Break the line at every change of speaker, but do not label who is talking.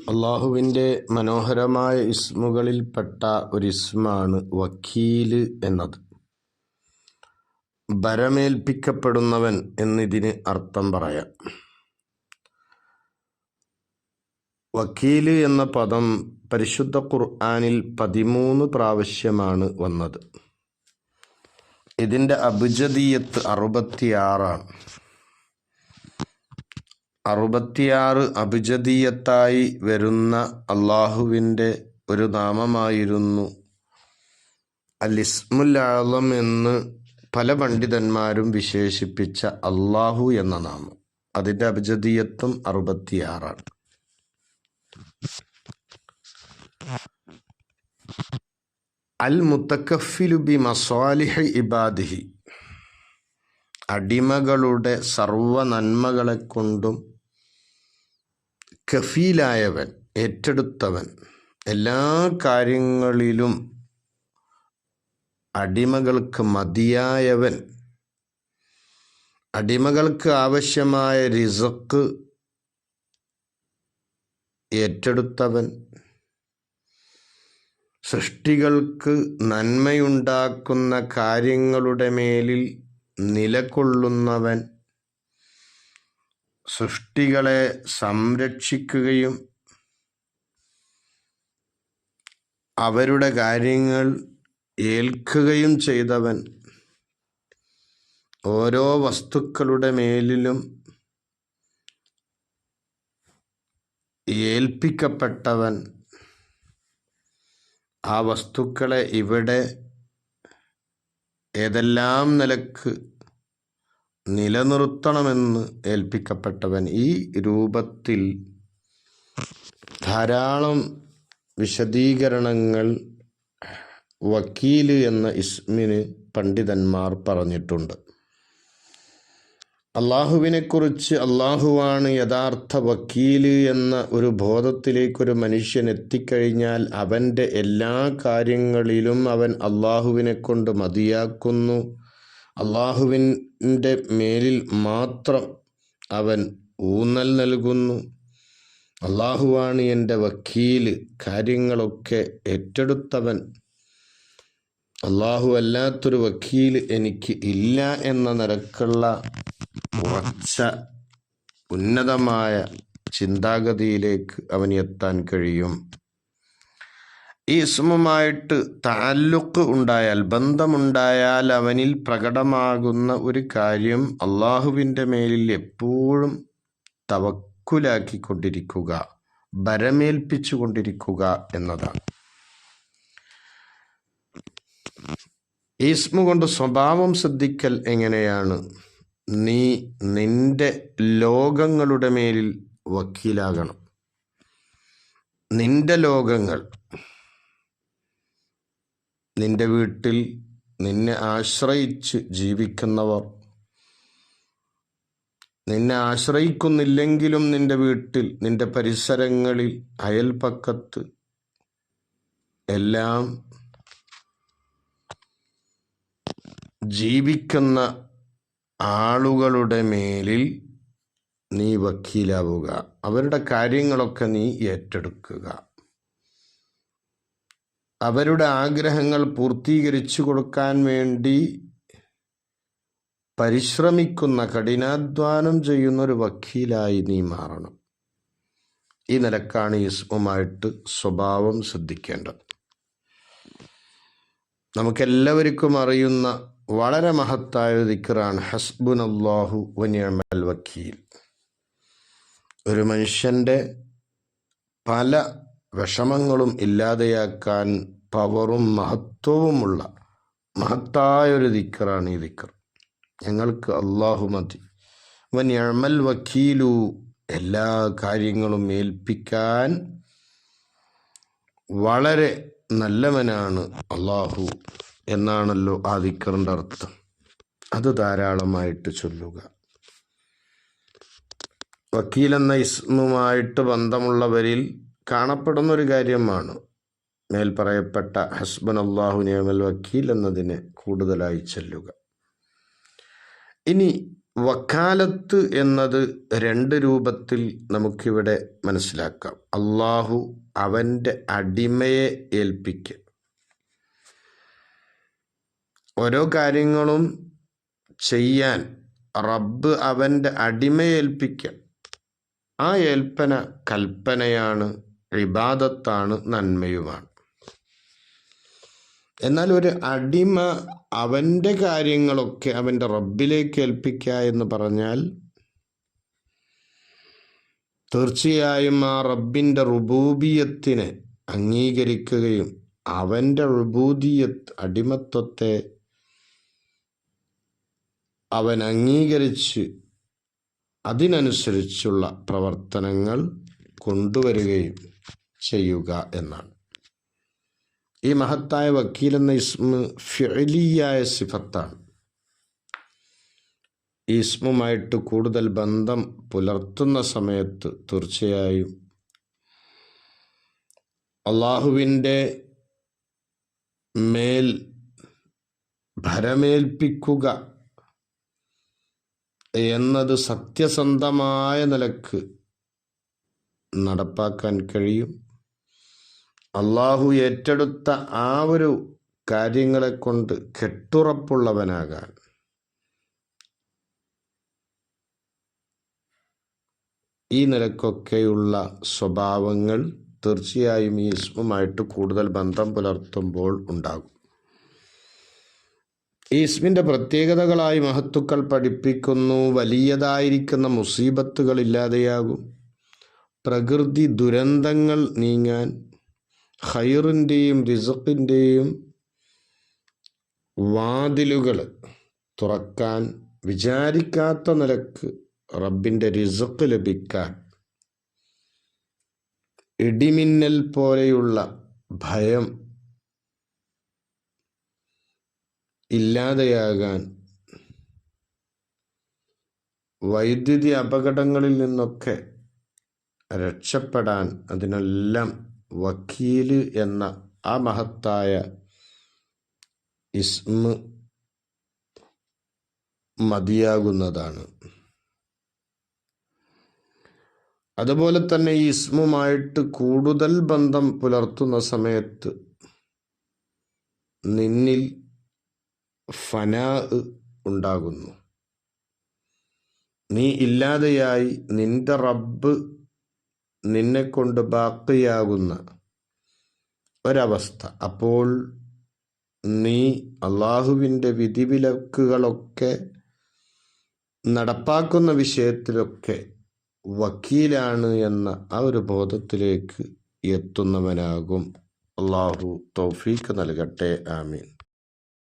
അള്ളാഹുവിൻ്റെ മനോഹരമായ ഇസ്മുകളിൽപ്പെട്ട ഒരു ഇസ്മാണ് വക്കീല് എന്നത്. ഭരമേൽപ്പിക്കപ്പെടുന്നവൻ എന്നിതിന് അർത്ഥം പറയാം. വക്കീല് എന്ന പദം പരിശുദ്ധ ഖുർആനിൽ 13 പ്രാവശ്യമാണ് വന്നത്. ഇതിൻ്റെ അബ്ജദിയത്ത് 66 ആണ്. 66 അബ്ജദിയത്തായി വരുന്ന അള്ളാഹുവിൻ്റെ ഒരു നാമമായിരുന്നു അൽ ഇസ്മുൽ അഅ്ലം എന്ന് പല പണ്ഡിതന്മാരും വിശേഷിപ്പിച്ച അള്ളാഹു എന്ന നാമം. അതിൻ്റെ അബ്ജദിയത്തും 66 ആണ്. അൽ മുത്തക്കഫിലു ബി മസാലിഹി ഇബാദിഹി, അടിമകളുടെ സർവ നന്മകളെ കൊണ്ടും കഫീലായവൻ, ഏറ്റെടുത്തവൻ, എല്ലാ കാര്യങ്ങളിലും അടിമകൾക്ക് മതിയായവൻ, അടിമകൾക്ക് ആവശ്യമായ റിസ്ക് ഏറ്റെടുത്തവൻ, സൃഷ്ടികൾക്ക് നന്മയുണ്ടാക്കുന്ന കാര്യങ്ങളുടെ മേലിൽ നിലകൊള്ളുന്നവൻ, സൃഷ്ടികളെ സംരക്ഷിക്കുകയും അവരുടെ കാര്യങ്ങൾ ഏൽക്കുകയും ചെയ്തവൻ, ഓരോ വസ്തുക്കളുടെ മേലിലും ഏൽപ്പിക്കപ്പെട്ടവൻ, ആ വസ്തുക്കളെ ഇവിടെ ഏതെല്ലാം നിലക്ക് നിലനിർത്തണമെന്ന് ഏൽപ്പിക്കപ്പെട്ടവൻ. ഈ രൂപത്തിൽ ധാരാളം വിശദീകരണങ്ങൾ വക്കീല് എന്ന ഇസ്മിന് പണ്ഡിതന്മാർ പറഞ്ഞിട്ടുണ്ട്. അള്ളാഹുവിനെക്കുറിച്ച് അള്ളാഹുവാണ് യഥാർത്ഥ വക്കീല് എന്ന ഒരു ബോധത്തിലേക്കൊരു മനുഷ്യൻ എത്തിക്കഴിഞ്ഞാൽ അവൻ്റെ എല്ലാ കാര്യങ്ങളിലും അവൻ അള്ളാഹുവിനെ കൊണ്ട് മതിയാക്കുന്നു. അള്ളാഹുവിൻ്റെ മേലിൽ മാത്രം അവൻ ഊന്നൽ നൽകുന്നു. അള്ളാഹുവാണ് എൻ്റെ വക്കീല്, കാര്യങ്ങളൊക്കെ ഏറ്റെടുത്തവൻ, അള്ളാഹു അല്ലാത്തൊരു വക്കീല് എനിക്ക് ഇല്ല എന്ന നിരക്കുള്ള ഉറച്ച ഉന്നതമായ ചിന്താഗതിയിലേക്ക് അവൻ എത്താൻ കഴിയും. ഈ ഇസ്മുമായിട്ട് തഅല്ലുഖ് ഉണ്ടായാൽ, ബന്ധമുണ്ടായാൽ അവനിൽ പ്രകടമാകുന്ന ഒരു കാര്യം അള്ളാഹുവിൻ്റെ മേലിൽ എപ്പോഴും തവക്കുലാക്കിക്കൊണ്ടിരിക്കുക, ഭരമേൽപ്പിച്ചു കൊണ്ടിരിക്കുക എന്നതാണ്. ഈ ഇസ്മു കൊണ്ട് സ്വഭാവം ശ്രദ്ധിക്കൽ എങ്ങനെയാണ്? നീ നിന്റെ ലോകങ്ങളുടെ മേലിൽ വക്കീലാകണം. നിന്റെ ലോകങ്ങൾ, നിന്റെ വീട്ടിൽ നിന്നെ ആശ്രയിച്ച് ജീവിക്കുന്നവർ, നിന്നെ ആശ്രയിക്കുന്നില്ലെങ്കിലും നിന്റെ വീട്ടിൽ, നിന്റെ പരിസരങ്ങളിൽ, അയൽപക്കത്ത് എല്ലാം ജീവിക്കുന്ന ആളുകളുടെ മേലിൽ നീ വക്കീലാവുക. അവരുടെ കാര്യങ്ങളൊക്കെ നീ ഏറ്റെടുക്കുക. അവരുടെ ആഗ്രഹങ്ങൾ പൂർത്തീകരിച്ചു കൊടുക്കാൻ വേണ്ടി പരിശ്രമിക്കുന്ന, കഠിനാധ്വാനം ചെയ്യുന്ന ഒരു വക്കീലായി നീ മാറണം. ഈ നിലക്കാണ് ഈ ഇസ്മുമായിട്ട് സ്വഭാവം ശ്രദ്ധിക്കേണ്ടത്. നമുക്കെല്ലാവർക്കും അറിയുന്ന വളരെ മഹത്തായ ദിക്റാണ് ഹസ്ബുനല്ലാഹു വനിഅമൽ വക്കീൽ. ഒരു മനുഷ്യൻ്റെ പല വിഷമങ്ങളും ഇല്ലാതെയാക്കാൻ പവറും മഹത്വവുമുള്ള മഹത്തായൊരു ദിക്റാണ് ഈ ദിക്ർ. ഞങ്ങൾക്ക് അല്ലാഹു മതി. വനിഅമൽ വക്കീലു, എല്ലാ കാര്യങ്ങളും ഏൽപ്പിക്കാൻ വളരെ നല്ലവനാണ് അല്ലാഹു എന്നാണല്ലോ ആ ദിക്റിൻ്റെ അർത്ഥം. അത് ധാരാളമായിട്ട് ചൊല്ലുക. വക്കീൽ എന്ന ഇസ്മുമായിട്ട് ബന്ധമുള്ളവരിൽ കാണപ്പെടുന്നൊരു കാര്യമാണ് മേൽ പറയപ്പെട്ട ഹസ്ബുനല്ലാഹു നിഅമൽ വക്കീൽ എന്നതിനെ കൂടുതലായി ചൊല്ലുക. ഇനി വക്കാലത്ത് എന്നത് രണ്ട് രൂപത്തിൽ നമുക്കിവിടെ മനസ്സിലാക്കാം. അള്ളാഹു അവൻ്റെ അടിമയെ ഏൽപ്പിക്കുക. ഓരോ കാര്യങ്ങളും ചെയ്യാൻ റബ്ബ് അവൻ്റെ അടിമയെ ഏൽപ്പിക്കുക. ആ ഏൽപ്പന കൽപ്പനയാണ്, ഇബാദത്താണ്, നന്മയുമാണ്. എന്നാൽ ഒരു അടിമ അവൻ്റെ കാര്യങ്ങളൊക്കെ അവൻ്റെ റബ്ബിലേക്ക് ഏൽപ്പിക്കുക എന്ന് പറഞ്ഞാൽ തീർച്ചയായും ആ റബ്ബിൻ്റെ റുബൂബിയത്തിനെ അംഗീകരിക്കുകയും അവൻ്റെ റുബൂദിയത്ത് അടിമത്വത്തെ അവൻ അംഗീകരിച്ച് അതിനനുസരിച്ചുള്ള പ്രവർത്തനങ്ങൾ കൊണ്ടുവരികയും ചെയ്യുക എന്നാണ്. ഈ മഹത്തായ വക്കീൽ എന്ന ഇസ്മ ഫിഅലിയായ സിഫത്താണ്. ഈ ഇസ്മുമായിട്ട് കൂടുതൽ ബന്ധം പുലർത്തുന്ന സമയത്ത് തീർച്ചയായും അള്ളാഹുവിൻ്റെ മേൽ ഭരമേൽപ്പിക്കുക എന്നത് സത്യസന്ധമായ നിലക്ക് നടപ്പാക്കാൻ കഴിയും. അള്ളാഹു ഏറ്റെടുത്ത ആ ഒരു കാര്യങ്ങളെ കൊണ്ട് കെട്ടുറപ്പുള്ളവനാകാൻ ഈ നിലക്കൊക്കെയുള്ള സ്വഭാവങ്ങൾ തീർച്ചയായും ഈ ഇസ്മുമായിട്ട് കൂടുതൽ ബന്ധം പുലർത്തുമ്പോൾ ഉണ്ടാകും. ഈ ഇസ്മിൻ്റെ പ്രത്യേകതകളായി മഹത്തുക്കൾ പഠിപ്പിക്കുന്നു. വലിയതായിരിക്കുന്ന മുസീബത്തുകൾ ഇല്ലാതെയാകും, പ്രകൃതി ദുരന്തങ്ങൾ നീങ്ങാൻ, ഖൈറിൻ്റെയും റിസ്ഖിൻ്റെയും വാതിലുകൾ തുറക്കാൻ, വിചാരിക്കാത്ത നിലക്ക് റബ്ബിൻ്റെ റിസ്ഖ് ലഭിക്കാൻ, ഇടിമിന്നൽ പോലെയുള്ള ഭയം ഇല്ലാതെയാകാൻ, വൈദ്യുതി അപകടങ്ങളിൽ നിന്നൊക്കെ രക്ഷപ്പെടാൻ, അതിനെല്ലാം വക്കീല് എന്ന ആ മഹത്തായ ഇസ്മ മതിയാകുന്നതാണ്. അതുപോലെ തന്നെ ഈ ഇസ്മുമായിട്ട് കൂടുതൽ ബന്ധം പുലർത്തുന്ന സമയത്ത് നിന്നിൽ ഫനാ ഉണ്ടാകുന്നു. നീ ഇല്ലാതെയായി നിന്റെ റബ്ബ് നിന്നെ കൊണ്ട് ബാക്കിയാകുന്ന ഒരവസ്ഥ. അപ്പോൾ നീ അള്ളാഹുവിൻ്റെ വിധിവിലക്കുകളൊക്കെ നടപ്പാക്കുന്ന വിഷയത്തിലൊക്കെ വക്കീലാണ് എന്ന ആ ഒരു ബോധത്തിലേക്ക് എത്തുന്നവനാകും. അള്ളാഹു തൗഫീഖ് നൽകട്ടെ. ആമീൻ.